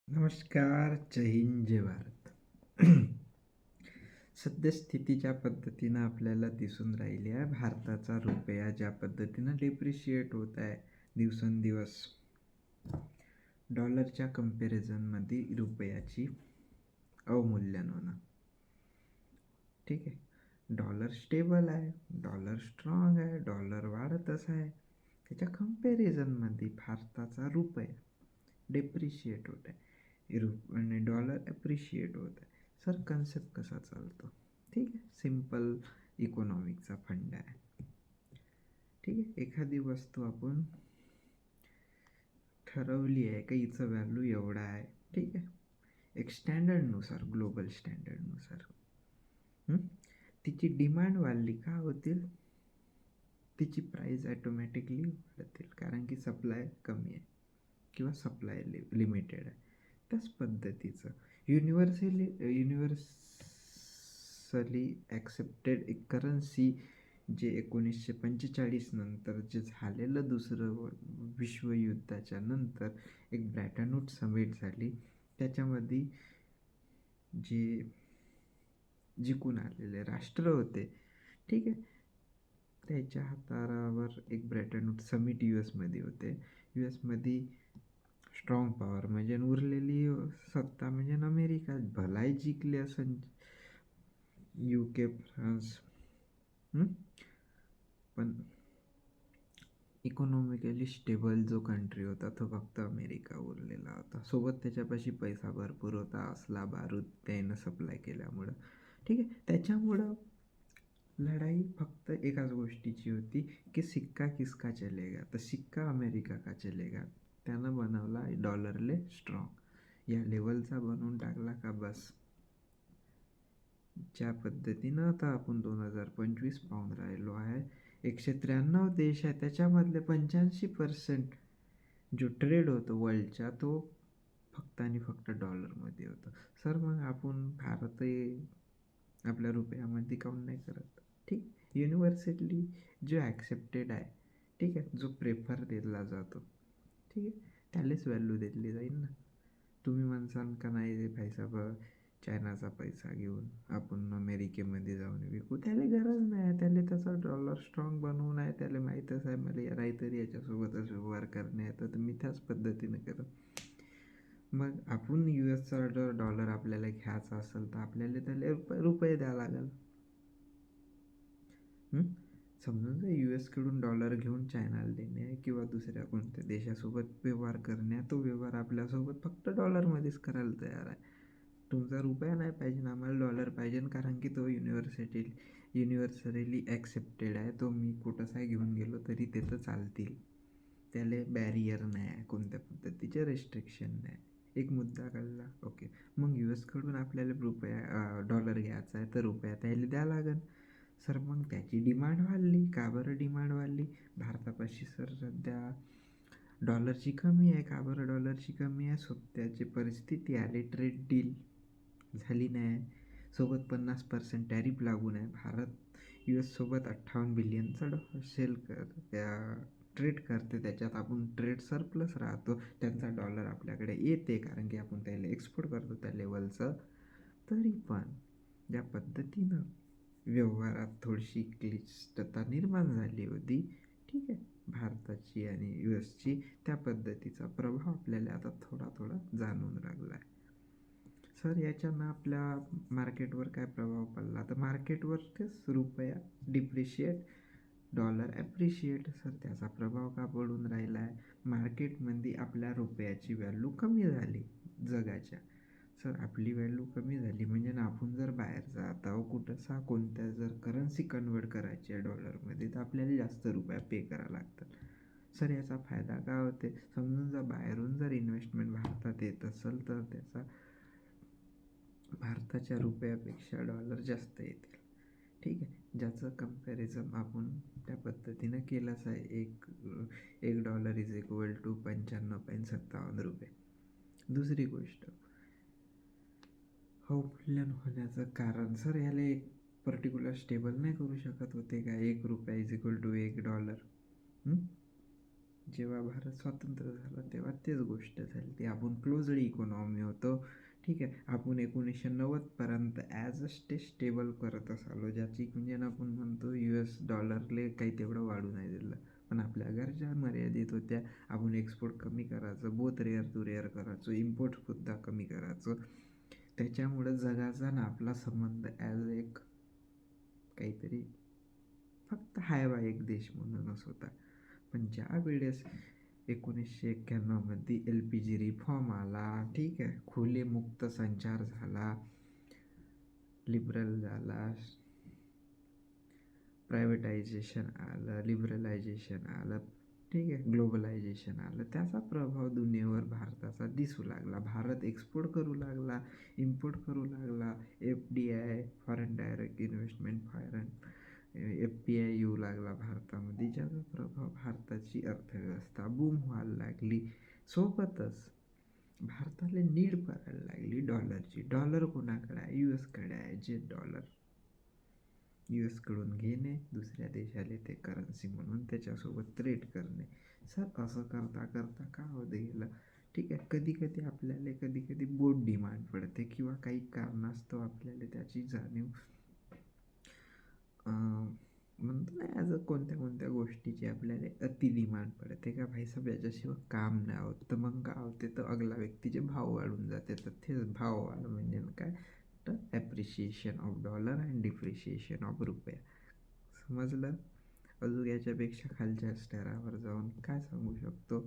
नमस्कार, जय हिंद, जय भारत. सद्यस्थितीच्या पद्धतीनं आपल्याला दिसून राहिली आहे भारताचा रुपया ज्या पद्धतीनं डिप्रिशिएट होत आहे दिवसेंदिवस. डॉलरच्या कंपॅरिझनमध्ये रुपयाची अवमूल्यन होणं. ठीक आहे. डॉलर स्टेबल आहे, डॉलर स्ट्रॉंग आहे, डॉलर वाढतच आहे. त्याच्या कंपॅरिझनमध्ये भारताचा रुपया डेप्रिशिएट होत आहे आणि डॉलर ॲप्रिशिएट होत आहे. सर कन्सेप्ट कसा चालतो? ठीक आहे, सिम्पल इकॉनॉमिकचा फंड आहे. ठीक आहे, एखादी वस्तू आपण ठरवली आहे का हिचं व्हॅल्यू एवढा आहे. ठीक आहे, एक स्टँडर्डनुसार, ग्लोबल स्टँडर्डनुसार तिची डिमांड वाढली का होतील, तिची प्राईस ॲटोमॅटिकली वाढतील, कारण की सप्लाय कमी आहे किंवा सप्लाय लिमिटेड आहे. त्याच पद्धतीचं युनिव्हर्सली ॲक्सेप्टेड एक करन्सी जे 1945 नंतर जे झालेलं दुसरं विश्वयुद्धाच्या नंतर एक ब्रॅटन वूड्स समिट झाली. त्याच्यामध्ये जे जिंकून आलेले राष्ट्र होते, ठीक आहे, त्याच्या हातावर एक ब्रॅटन वूड्स समिट US मध्ये होते. US मध्ये स्ट्रॉंग पॉवर म्हणजे उरलेली सत्ता म्हणजे अमेरिका. भलाई जिंकली असं UK, फ्रान्स, पण इकॉनॉमिकली स्टेबल जो कंट्री होता तो फक्त अमेरिका उरलेला होता. सोबत त्याच्यापाशी पैसा भरपूर होता, असला बारूद त्यानं सप्लाय केल्यामुळं. ठीक आहे, त्याच्यामुळं लढाई फक्त एकाच गोष्टीची होती की सिक्का किसका चलेगा. तर सिक्का अमेरिका का चलेगा. त्यानं बनवला डॉलरले स्ट्रॉंग. या लेवलचा बनवून टाकला का बस. ज्या पद्धतीनं आता आपण 2025 पाहून राहिलो आहे, 193 देश आहे, त्याच्यामधले 85% जो ट्रेड होतो वर्ल्डच्या तो फक्त आणि फक्त डॉलरमध्ये होतं. सर मग आपण भारतही आपल्या रुपयामध्ये काऊन नाही करत? ठीक, युनिव्हर्सली जो ॲक्सेप्टेड आहे, ठीक आहे, जो प्रेफर दिला जातो, ठीक आहे, त्यालाच व्हॅल्यू दिली जाईल ना. तुम्ही म्हणसाल का नाही पैसा चायनाचा पैसा घेऊन आपण अमेरिकेमध्ये जाऊन विकू, त्याला गरज नाही. त्याला त्याचा डॉलर स्ट्रॉंग बनवून आहे, त्याला माहीतच आहे मला नाहीतरी याच्यासोबतच व्यवहार करणे येतं, तर मी त्याच पद्धतीने करतो. मग आपण US चा डॉलर आपल्याला घ्यायचा असेल तर आपल्याला त्याला रुपये द्यावं लागेल. समजून जर US कडून डॉलर घेऊन चायनाला देणे किंवा दुसऱ्या कोणत्या देशासोबत व्यवहार करणे, तो व्यवहार आपल्यासोबत फक्त डॉलरमध्येच करायला तयार आहे. तुमचा रुपया नाही पाहिजे, आम्हाला डॉलर पाहिजे, कारण की तो युनिव्हर्सली ॲक्सेप्टेड आहे. तो मी कुठंसाही घेऊन गेलो तरी तिथं चालतील. त्याला बॅरियर नाही आहे, कोणत्या पद्धतीचे रेस्ट्रिक्शन नाही. एक मुद्दा कळला. ओके, मग US कडून आपल्याला डॉलर घ्यायचा आहे तर रुपया त्याला द्यावं लागेल. सर मग त्याची डिमांड वाढली. का बरं डिमांड वाढली? भारतापाशी सर सध्या डॉलरची कमी आहे. का बरं डॉलरची कमी आहे? सध्याची परिस्थिती आली, ट्रेड डील झाली नाही, सोबत 50% टॅरिफ लागून आहे. भारत US सोबत 58 बिलियनचा ट्रेड करते, त्याच्यात आपण ट्रेड सरप्लस राहतो. त्यांचा डॉलर आपल्याकडे येते कारण की आपण त्याला एक्सपोर्ट करतो त्या लेवलचं. तरी पण ज्या पद्धतीनं व्यवहारात थोडीशी क्लिष्टता निर्माण झाली होती, ठीक आहे, भारताची आणि USची, त्या पद्धतीचा प्रभाव आपल्याला आता थोडा थोडा जाणून लागला आहे. सर याच्यानं आपल्या मार्केटवर काय प्रभाव पडला? तर मार्केटवर तेच रुपया डिप्रिशिएट, डॉलर ॲप्रिशिएट. सर त्याचा प्रभाव का पडून राहिला आहे? मार्केटमध्ये आपल्या रुपयाची व्हॅल्यू कमी झाली जगाच्या. सर आपली व्हॅल्यू कमी झाली म्हणजे ना, आपण जर बाहेर जात आहो कुठंसा कोणत्या जर करन्सी कन्वर्ट करायची आहे डॉलरमध्ये तर आपल्याला जास्त रुपया पे करावं लागतात. सर याचा फायदा काय होते? समजून जर बाहेरून जर इन्व्हेस्टमेंट भारतात येत असेल तर त्याचा भारताच्या रुपयापेक्षा डॉलर जास्त येतील. ठीक आहे, ज्याचं कंपॅरिझन आपण त्या पद्धतीनं केलंच आहे. एक डॉलर इज इक्वल टू 95.57 रुपये. दुसरी गोष्ट, अवमूल्यन होण्याचं कारण, सर याला एक पर्टिक्युलर स्टेबल नाही करू शकत होते का? 1 रुपया इज इक्वल टू $1. जेव्हा भारत स्वतंत्र झाला तेव्हा तेच गोष्ट झाली ती. आपण क्लोजड इकॉनॉमी होतो. ठीक आहे, आपण 1990पर्यंत ॲज अ स्टेबल करतच आलो, ज्याची म्हणजे आपण म्हणतो US डॉलरले काही तेवढं वाढू नाही दिलं. पण आपल्या गरजा मर्यादित होत्या. आपण एक्सपोर्ट कमी करायचो, बोथ रेअर टू रेअर करायचो, इम्पोर्टसुद्धा कमी करायचो. त्याच्यामुळं जगाचा ना आपला संबंध ॲज एक काहीतरी फक्त हाय बा एक देश म्हणूनच होता. पण ज्या वेळेस 1991मध्ये LPG रिफॉर्म आला, ठीक आहे, खुले मुक्त संचार झाला, लिबरल झाला, प्रायव्हेटायझेशन आलं, लिबरलायझेशन आलं, ठीक आहे, ग्लोबलायझेशन आलं, त्याचा प्रभाव दुनियेवर भारताचा दिसू लागला. भारत एक्सपोर्ट करू लागला, इम्पोर्ट करू लागला, FDI foreign direct investment, FPI येऊ लागला भारतामध्ये, ज्याचा प्रभाव भारताची अर्थव्यवस्था बूम व्हायला लागली. सोबतच भारताला नीड पडायला लागली डॉलरची. डॉलर कोणाकडे आहे? US कडे आहे. जे डॉलर US कडून घेणे, दुसऱ्या देशाला ते करन्सी म्हणून त्याच्यासोबत ट्रेड करणे. सर असं करता करता का होत गेलं, ठीक आहे, कधी कधी आपल्याला कधी कधी बोट डिमांड पडते किंवा काही कारणास्तव आपल्याला त्याची जाणीव म्हणतो ना ॲज अ कोणत्या कोणत्या गोष्टीची आपल्याला अति डिमांड पडते का भाई साहेब याच्याशिवाय काम नाही होत. तर मग काय होते, तर अगला व्यक्तीचे भाव वाढून जाते. तर तेच भाव वाढ म्हणजे काय, तर appreciation of dollar and depreciation of रुपया. समजलं? अजून याच्यापेक्षा खालच्या स्तरावर जाऊन काय सांगू शकतो?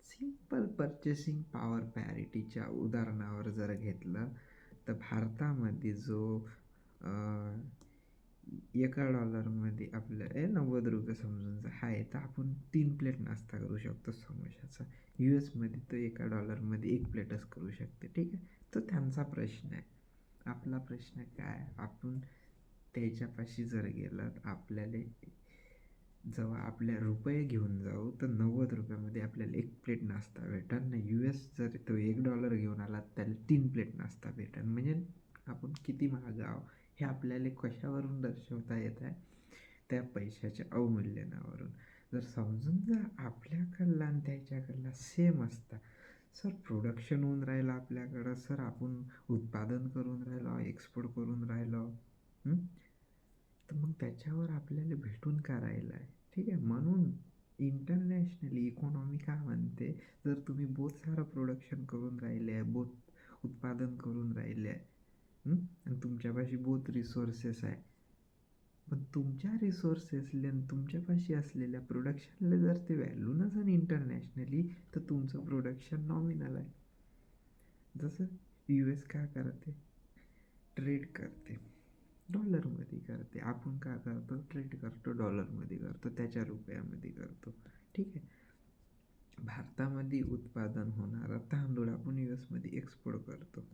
सिम्पल पर्चेसिंग पॉवर पॅरिटीच्या उदाहरणावर जर घेतलं तर भारतामध्ये जो एका डॉलरमध्ये आपल्याला 90 रुपये समजून आहे, तर आपण 3 प्लेट नाश्ता करू शकतो समोशाचा. US मध्ये तो एका डॉलरमध्ये 1 प्लेटच करू शकते. ठीक आहे, तो त्यांचा प्रश्न आहे. आपला प्रश्न काय, आपण त्याच्यापाशी जर गेलं आपल्याला जेव्हा आपल्या रुपये घेऊन जाऊ तर 90 रुपयामध्ये आपल्याला 1 प्लेट नाश्ता भेटेल ना. जर तो $1 घेऊन आला त्याला 3 प्लेट नाश्ता भेटेल. म्हणजे आपण किती महाग आहो हे आपल्याला कशावरून दर्शवता येत आहे, त्या पैशाच्या अवमूल्यनावरून. जर समजून जर आपल्याकडला आणि त्याच्याकडला सेम असता, सर प्रोडक्शन होऊन राहिलं आपल्याकडं, सर आपण उत्पादन करून राहिलो, एक्सपोर्ट करून राहिलो, तर मग त्याच्यावर आपल्याला भेटून का राहिलं आहे. ठीक आहे, म्हणून इंटरनॅशनली इकॉनॉमी काय म्हणते, जर तुम्ही बहुत सारं प्रोडक्शन करून राहिले आहे, बहुत उत्पादन करून राहिले आहे, आणि तुमच्यापाशी बहुत रिसोर्सेस आहे, पण तुमच्या रिसोर्सेसले आणि तुमच्यापाशी असलेल्या प्रोडक्शनला जर ते व्हॅल्यू नसेल इंटरनॅशनली, तर तुमचं प्रोडक्शन नॉमिनल आहे. जसं US काय करते, ट्रेड करते, डॉलरमध्ये करते. आपण काय करतो, ट्रेड करतो डॉलरमध्ये करतो, त्याच्या रुपयामध्ये करतो. ठीक आहे, भारतामध्ये उत्पादन होणारा तांदूळ आपण US मध्ये एक्सपोर्ट करतो,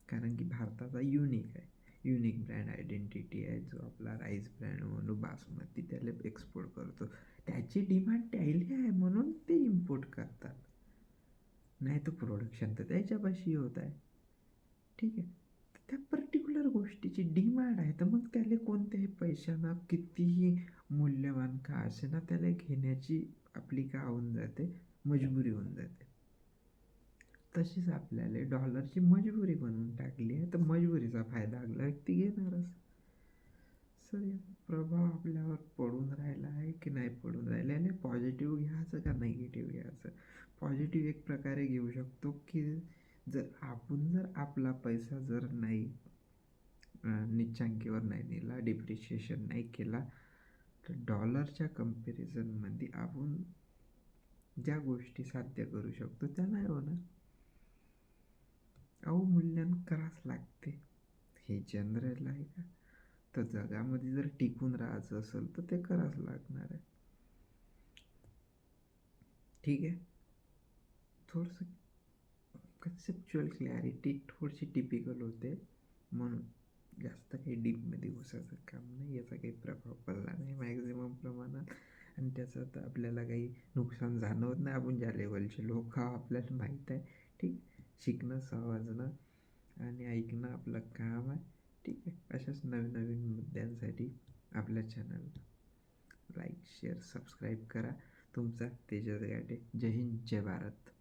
कारण की भारताचा युनिक आहे, युनिक ब्रँड आयडेंटिटी आहे, जो आपला राईस ब्रँड म्हणून बासमती, त्याला एक्सपोर्ट करतो. त्याची डिमांड त्याला आहे म्हणून ते इम्पोर्ट करतात, नाही तर प्रोडक्शन तर त्याच्यापाशी होत आहे. ठीक आहे, त्या पर्टिक्युलर गोष्टीची डिमांड आहे, तर मग त्याला कोणत्याही पैशांना कितीही मूल्यवान का असे ना, त्याला घेण्याची आपली का होऊन जाते, मजबुरी होऊन जाते. तशीच आपल्याला डॉलरची मजबुरी बनवून टाकली आहे, तर मजबुरीचा फायदा अगला व्यक्ती घेणारच. सर याचा प्रभाव आपल्यावर पडून राहिला आहे की नाही पडून राहिला आहे, पॉझिटिव्ह घ्यायचं का निगेटिव्ह घ्यायचं. पॉझिटिव्ह एक प्रकारे घेऊ शकतो की जर आपला पैसा जर नाही नीचांकीवर नाही नेला, डिप्रिशिएशन नाही केला, तर डॉलरच्या कंपॅरिझनमध्ये आपण ज्या गोष्टी साध्य करू शकतो त्या नाही होणार. अवमूल्यन करावंच लागते, हे जनरल आहे का, तर जगामध्ये जर टिकून राहायचं असेल तर ते करावंच लागणार आहे. ठीक आहे, थोडंसं कन्सेप्च्युअल क्लॅरिटी थोडीशी टिपिकल होते, म्हणून जास्त काही डीपमध्ये घुसायचं काम नाही. याचा काही प्रभाव पडला नाही मॅक्झिमम प्रमाणात, आणि त्याचं तर आपल्याला काही नुकसान जाणवत नाही. आपण ज्या लेवलचे लोक आहोत आपल्याला माहीत आहे. ठीक, शिकणं, समजणं आणि ऐकणं आपलं काम आहे. ठीक आहे, अशाच नवीन नवीन मुद्द्यांसाठी आपल्या चॅनलला लाईक शेअर सबस्क्राईब करा. तुमचा तेजस गाडे. जय हिंद जय भारत.